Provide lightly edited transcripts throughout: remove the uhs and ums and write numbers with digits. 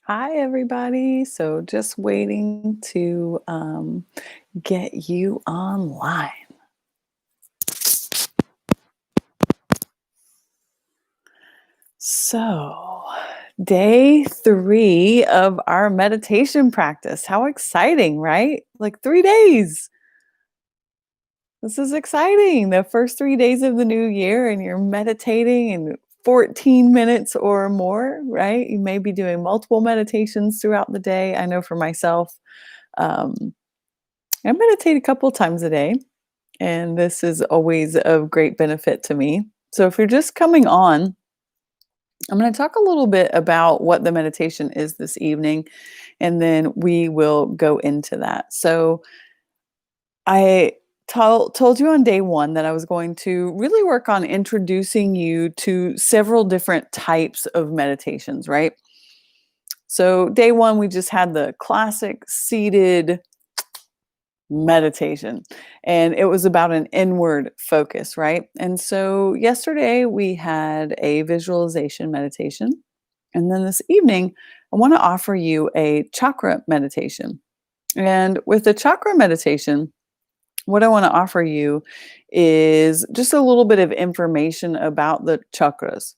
Hi, everybody. So, just waiting to get you online. So, day three of our meditation practice. How exciting, right? Like 3 days. This is exciting. The first 3 days of the new year, and you're meditating in 14 minutes or more, right? You may be doing multiple meditations throughout the day. I know for myself, um, I meditate a couple times a day. And this is always of great benefit to me. So, if you're just coming on, I'm going to talk a little bit about what the meditation is this evening, and then we will go into that. So, I told you on day one that I was going to really work on introducing you to several different types of meditations, right? So, day one, we just had the classic seated meditation, and it was about an inward focus, right? And so yesterday we had a visualization meditation, and then this evening I want to offer you a chakra meditation. And with the chakra meditation, what I want to offer you is just a little bit of information about the chakras,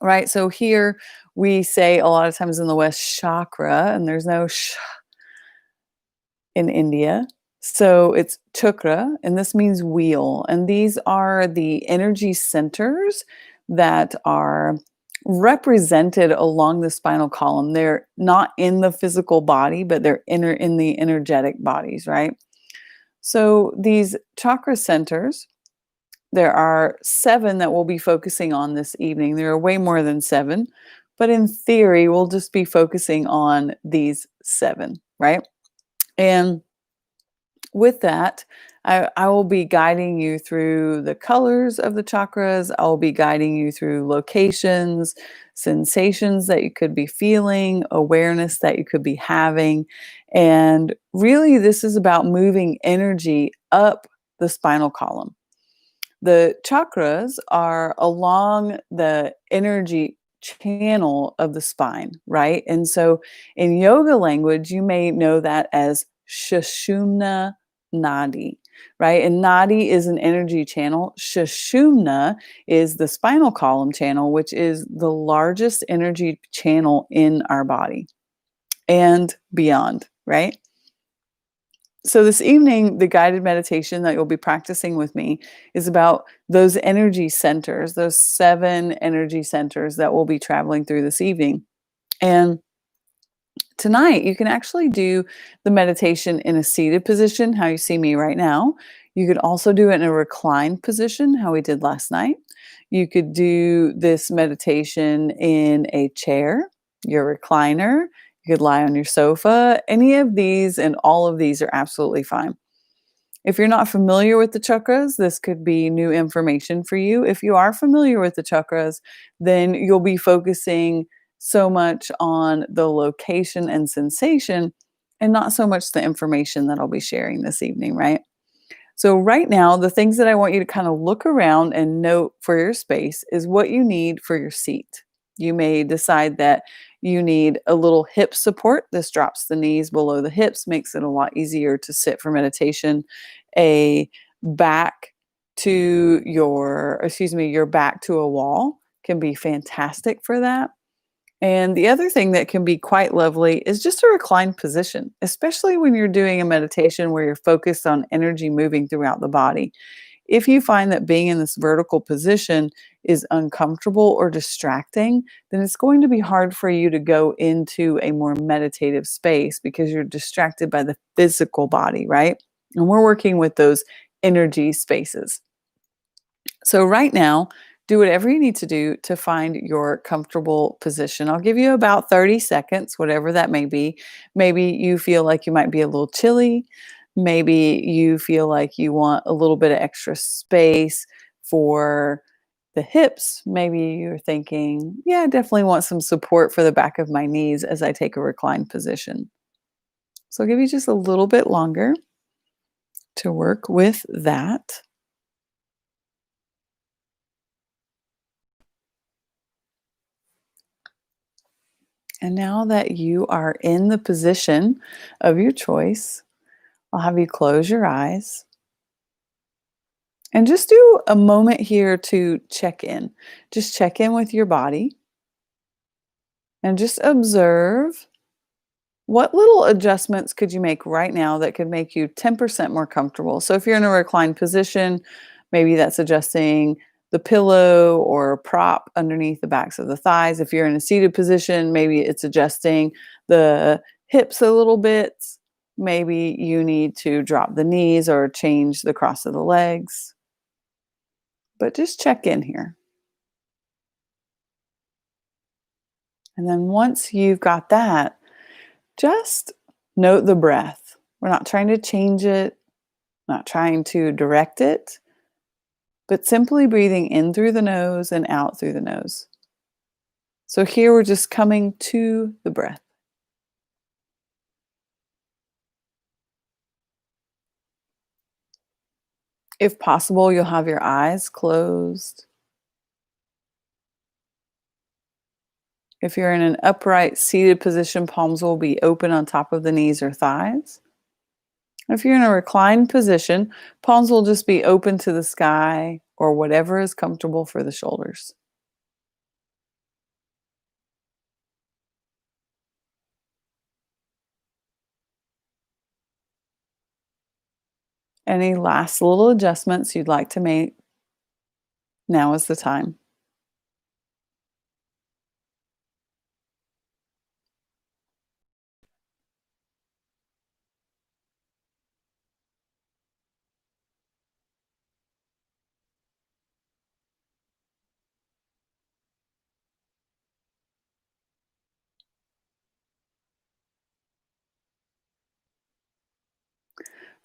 right? So here we say a lot of times in the West chakra, and there's no in India. So it's chakra, and this means wheel. And these are the energy centers that are represented along the spinal column. They're not in the physical body, but they're in the energetic bodies, right? So these chakra centers, there are 7 that we'll be focusing on this evening. There are way more than 7, but in theory, we'll just be focusing on these 7, right? And with that, I will be guiding you through the colors of the chakras. I'll be guiding you through locations, sensations that you could be feeling, awareness that you could be having. And really, this is about moving energy up the spinal column. The chakras are along the energy channel of the spine, right? And so in yoga language, you may know that as Sushumna Nadi, right? And Nadi is an energy channel. Sushumna is the spinal column channel, which is the largest energy channel in our body and beyond, right? So this evening, the guided meditation that you'll be practicing with me is about those energy centers, those 7 energy centers that we'll be traveling through this evening. And tonight, you can actually do the meditation in a seated position, how you see me right now. You could also do it in a reclined position, how we did last night. You could do this meditation in a chair, your recliner. You could lie on your sofa. Any of these and all of these are absolutely fine. If you're not familiar with the chakras, this could be new information for you. If you are familiar with the chakras, then you'll be focusing so much on the location and sensation and not so much the information that I'll be sharing this evening, right? So, right now, the things that I want you to kind of look around and note for your space is what you need for your seat. You may decide that you need a little hip support. This drops the knees below the hips, makes it a lot easier to sit for meditation. A back your back to a wall can be fantastic for that. And the other thing that can be quite lovely is just a reclined position, especially when you're doing a meditation where you're focused on energy moving throughout the body. If you find that being in this vertical position is uncomfortable or distracting, then it's going to be hard for you to go into a more meditative space because you're distracted by the physical body, right? And we're working with those energy spaces. So, right now, do whatever you need to do to find your comfortable position. I'll give you about 30 seconds, whatever that may be. Maybe you feel like you might be a little chilly. Maybe you feel like you want a little bit of extra space for the hips. Maybe you're thinking, yeah, I definitely want some support for the back of my knees as I take a reclined position. So, I'll give you just a little bit longer to work with that. And now that you are in the position of your choice, I'll have you close your eyes and just do a moment here to check in. Just check in with your body and just observe what little adjustments could you make right now that could make you 10% more comfortable. So if you're in a reclined position, maybe that's adjusting the pillow or a prop underneath the backs of the thighs. If you're in a seated position, maybe it's adjusting the hips a little bit. Maybe you need to drop the knees or change the cross of the legs. But just check in here. And then once you've got that, just note the breath. We're not trying to change it, not trying to direct it, but simply breathing in through the nose and out through the nose. So here we're just coming to the breath. If possible, you'll have your eyes closed. If you're in an upright seated position, palms will be open on top of the knees or thighs. If you're in a reclined position, palms will just be open to the sky or whatever is comfortable for the shoulders. Any last little adjustments you'd like to make? Now is the time.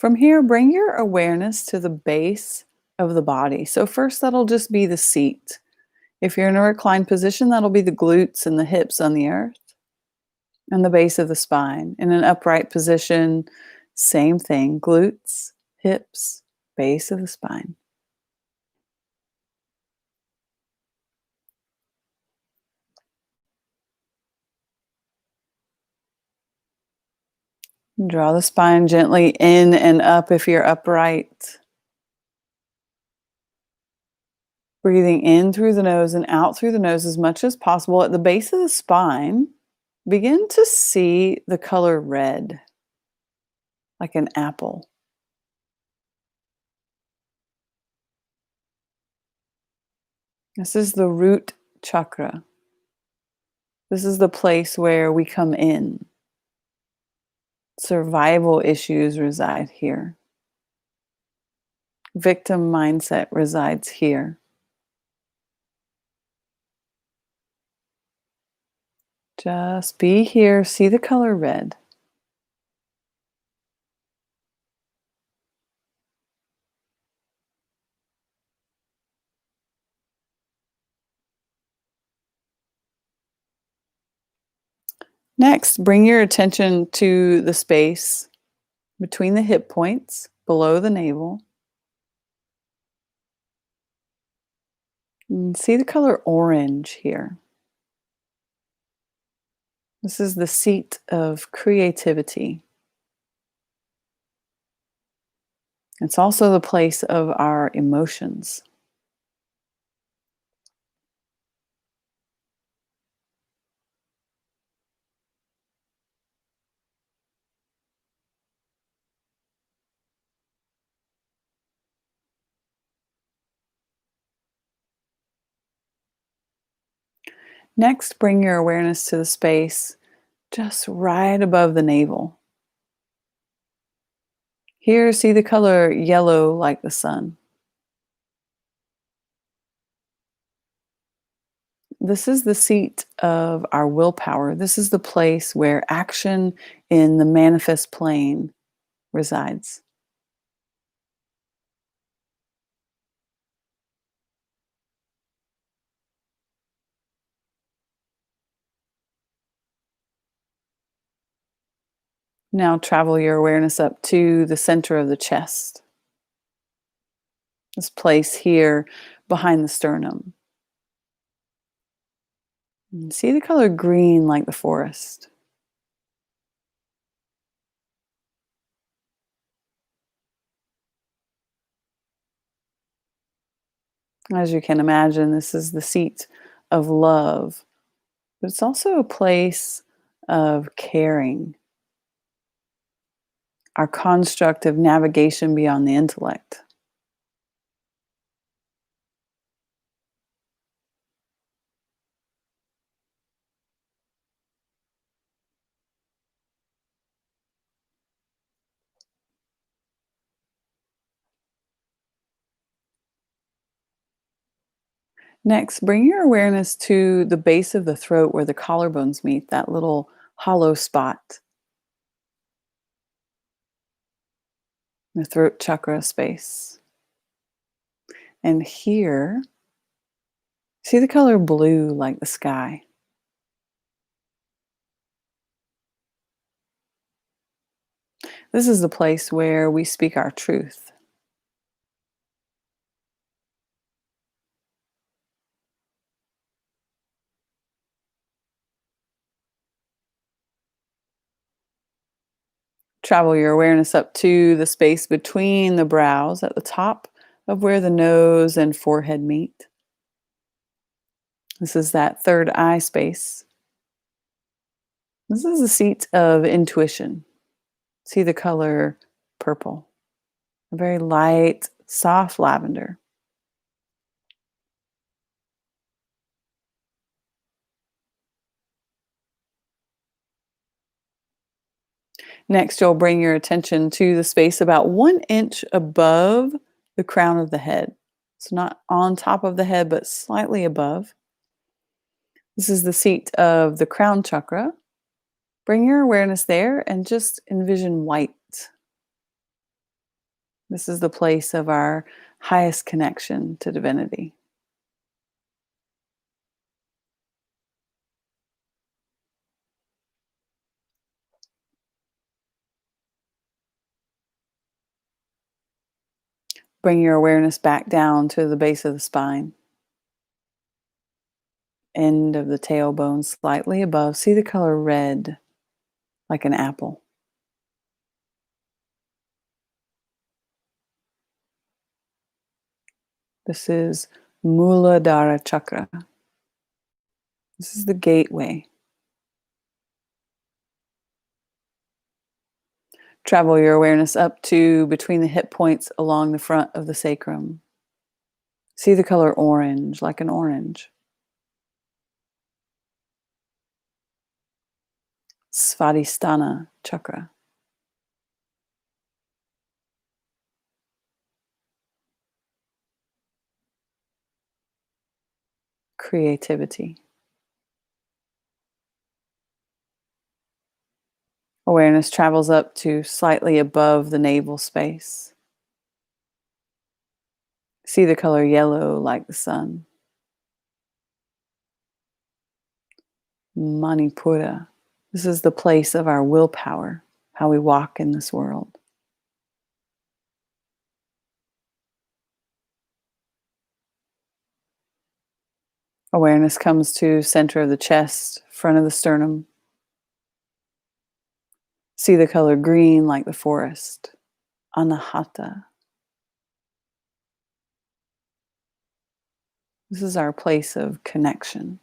From here, bring your awareness to the base of the body. So first, that'll just be the seat. If you're in a reclined position, that'll be the glutes and the hips on the earth and the base of the spine. In an upright position, same thing, glutes, hips, base of the spine. Draw the spine gently in and up if you're upright. Breathing in through the nose and out through the nose as much as possible. At the base of the spine, begin to see the color red, like an apple. This is the root chakra. This is the place where we come in. Survival issues reside here. Victim mindset resides here. Just be here, see the color red. Next, bring your attention to the space between the hip points, below the navel. And see the color orange here. This is the seat of creativity. It's also the place of our emotions. Next, bring your awareness to the space just right above the navel. Here, see the color yellow like the sun. This is the seat of our willpower. This is the place where action in the manifest plane resides. Now travel your awareness up to the center of the chest. This place here behind the sternum. And see the color green like the forest. As you can imagine, this is the seat of love, but it's also a place of caring, our construct of navigation beyond the intellect. Next, bring your awareness to the base of the throat where the collarbones meet, that little hollow spot, the throat chakra space. And here, see the color blue like the sky. This is the place where we speak our truth. Travel your awareness up to the space between the brows at the top of where the nose and forehead meet. This is that third eye space. This is the seat of intuition. See the color purple, a very light, soft lavender. Next, you'll bring your attention to the space about 1 inch above the crown of the head. So, not on top of the head, but slightly above. This is the seat of the crown chakra. Bring your awareness there and just envision white. This is the place of our highest connection to divinity. Bring your awareness back down to the base of the spine, end of the tailbone, slightly above. See the color red, like an apple. This is Muladhara chakra. This is the gateway. Travel your awareness up to between the hip points along the front of the sacrum. See the color orange, like an orange. Svadhisthana chakra. Creativity. Awareness travels up to slightly above the navel space. See the color yellow like the sun. Manipura. This is the place of our willpower, how we walk in this world. Awareness comes to center of the chest, front of the sternum. See the color green like the forest. Anahata. This is our place of connection.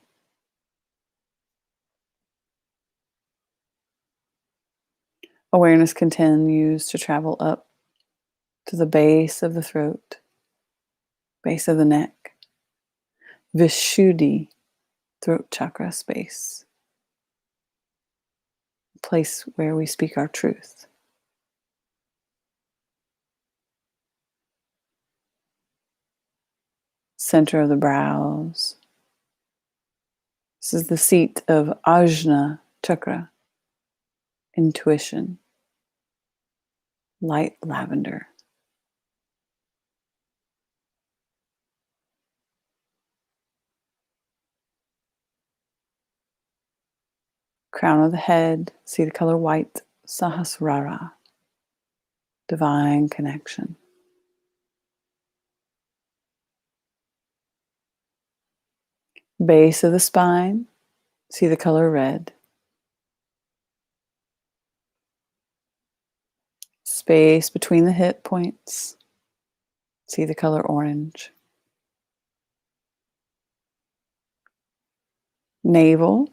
Awareness continues to travel up to the base of the throat, base of the neck, Vishuddhi, throat chakra space, place where we speak our truth. Center of the brows. This is the seat of Ajna chakra, intuition, light lavender. Crown of the head, see the color white, Sahasrara, divine connection. Base of the spine, See the color red. Space between the hip points. See the color orange. Navel.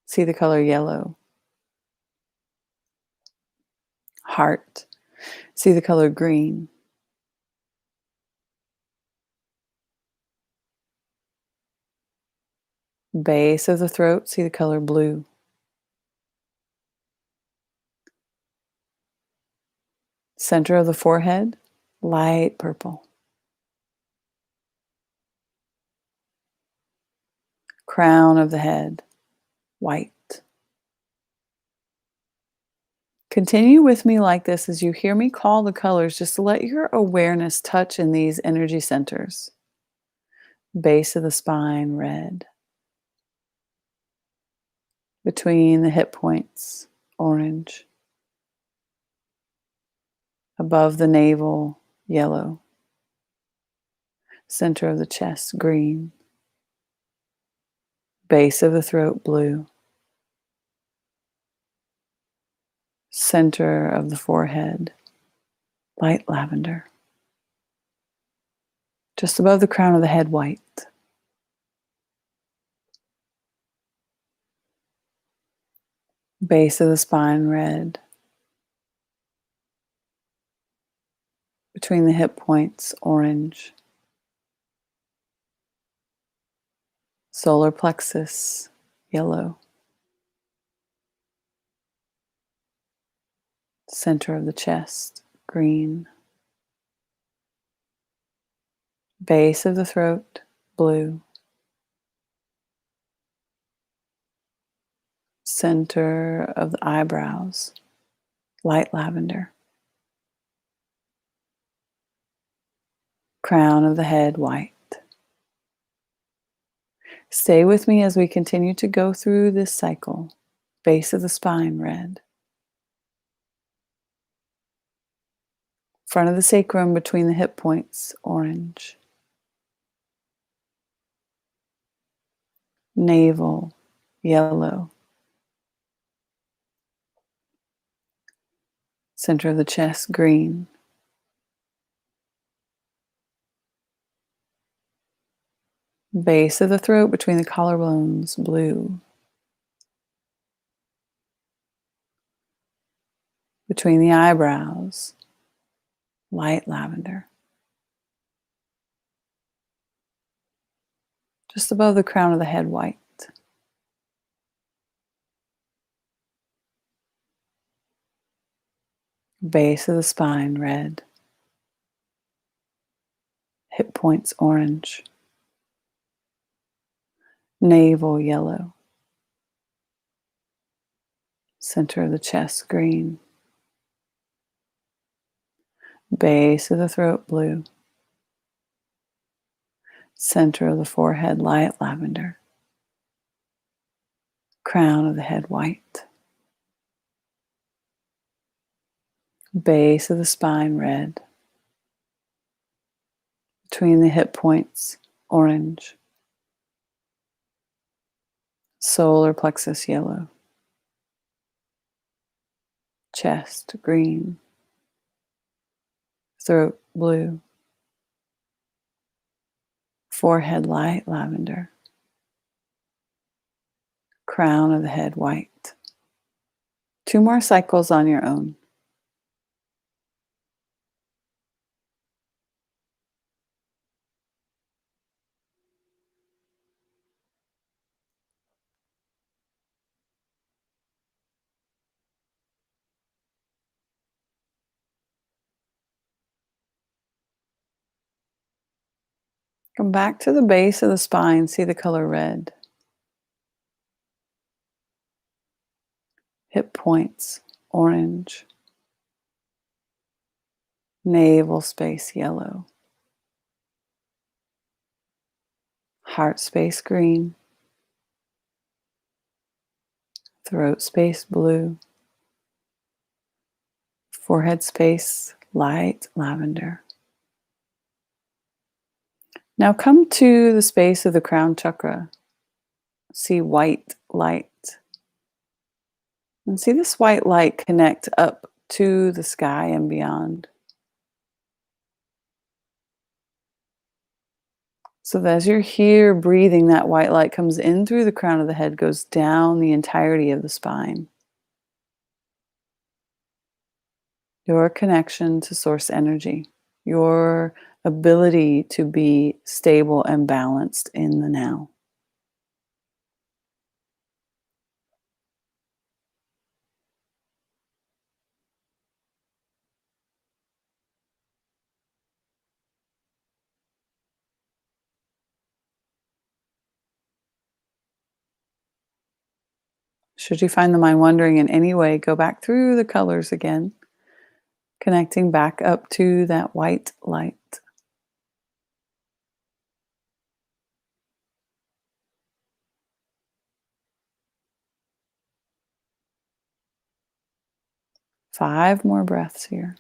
See the color yellow. Heart. See the color green. Base of the throat. See the color blue. Center of the forehead. Light purple. Crown of the head. White. Continue with me like this as you hear me call the colors, just to let your awareness touch in these energy centers. Base of the spine, red. Between the hip points, orange. Above the navel, yellow. Center of the chest, green. Base of the throat, blue. Center of the forehead, light lavender. Just above the crown of the head, white. Base of the spine, red. Between the hip points, orange. Solar plexus, yellow. Center of the chest, green. Base of the throat, blue. Center of the eyebrows, light lavender. Crown of the head, white. Stay with me as we continue to go through this cycle. Base of the spine, red. Front of the sacrum between the hip points, orange. Navel, yellow. Center of the chest, green. Base of the throat between the collarbones, blue. Between the eyebrows, light lavender. Just above the crown of the head, white. Base of the spine, red. Hip points, orange. Navel, yellow. Center of the chest, green. Base of the throat, blue. Center of the forehead, light lavender. Crown of the head, white. Base of the spine, red. Between the hip points, orange. Solar plexus, yellow. Chest, green. Throat, blue. Forehead, light lavender. Crown of the head, white. 2 more cycles on your own. Come back to the base of the spine. See the color red. Hip points, orange. Navel space, yellow. Heart space, green. Throat space, blue. Forehead space, light lavender. Now come to the space of the crown chakra. see white light. And see this white light connect up to the sky and beyond. So that as you're here breathing, that white light comes in through the crown of the head, goes down the entirety of the spine. Your connection to source energy, your ability to be stable and balanced in the now. Should you find the mind wandering in any way, go back through the colors again, connecting back up to that white light. Five more breaths here.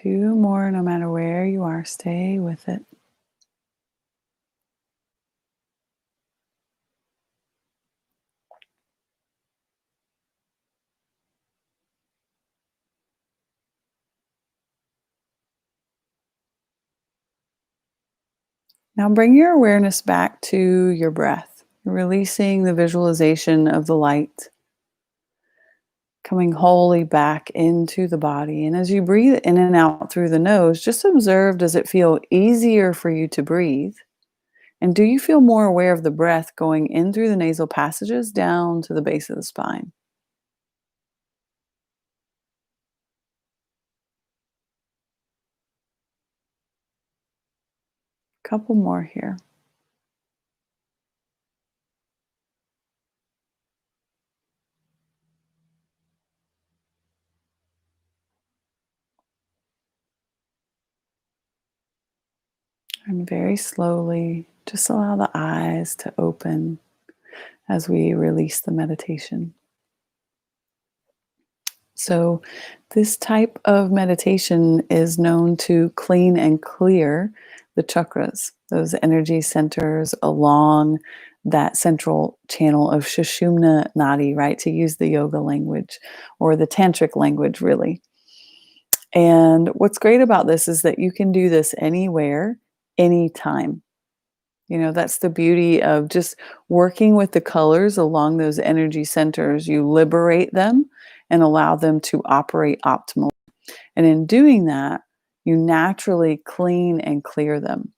Two more, no matter where you are, stay with it. Now bring your awareness back to your breath, releasing the visualization of the light, coming wholly back into the body. And as you breathe in and out through the nose, just observe, does it feel easier for you to breathe? And do you feel more aware of the breath going in through the nasal passages down to the base of the spine? Couple more here. And very slowly, just allow the eyes to open as we release the meditation. So, this type of meditation is known to clean and clear the chakras, those energy centers along that central channel of Sushumna Nadi, right? To use the yoga language or the tantric language, really. And what's great about this is that you can do this anywhere, anytime. You know, that's the beauty of just working with the colors along those energy centers. You liberate them and allow them to operate optimally. And in doing that, you naturally clean and clear them.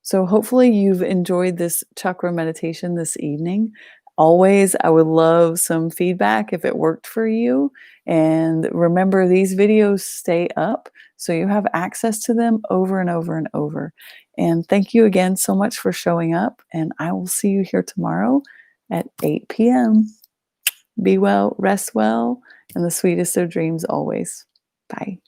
So hopefully you've enjoyed this chakra meditation this evening. Always, I would love some feedback if it worked for you. And remember, these videos stay up so you have access to them over and over and over. And thank you again so much for showing up. And I will see you here tomorrow at 8 p.m. Be well, rest well, and the sweetest of dreams always. Bye.